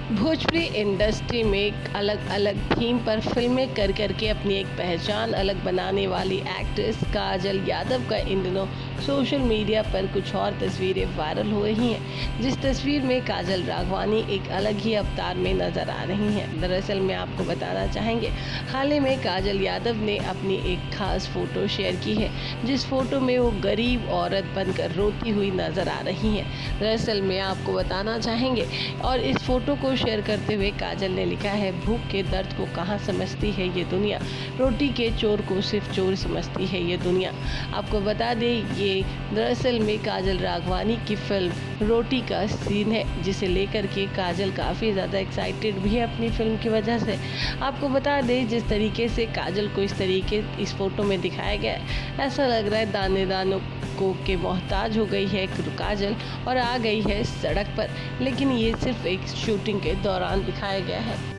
Bhojpuri industry में अलग अलग थीम पर फिल्में कर करके अपनी एक पहचान अलग बनाने वाली एक्ट्रेस काजल यादव का इन दिनों सोशल मीडिया पर कुछ और तस्वीरें वायरल हो रही हैं, जिस तस्वीर में काजल राघवानी एक अलग ही अवतार में नजर आ रही हैं। दरअसल मैं आपको बताना चाहेंगे, हाल ही में काजल यादव ने अपनी एक खास फोटो शेयर की है, जिस फोटो में वो गरीब औरत बनकर रोती हुई नजर आ रही हैं। दरअसल मैं आपको बताना चाहेंगे, और इस फोटो को शेयर करते हुए काजल ने लिखा है, भूख के दर्द को कहाँ समझती है ये दुनिया, रोटी के चोर को सिर्फ चोर समझती है ये दुनिया। आपको बता दें, ये दरअसल में काजल राघवानी की फिल्म रोटी का सीन है, जिसे लेकर के काजल काफ़ी ज़्यादा एक्साइटेड भी है अपनी फिल्म की वजह से। आपको बता दें, जिस तरीके से काजल को इस फोटो में दिखाया गया है, ऐसा लग रहा है दाने दानों को के मोहताज हो गई है काजल और आ गई है सड़क पर। लेकिन ये सिर्फ एक शूटिंग के दौरान दिखाया गया है।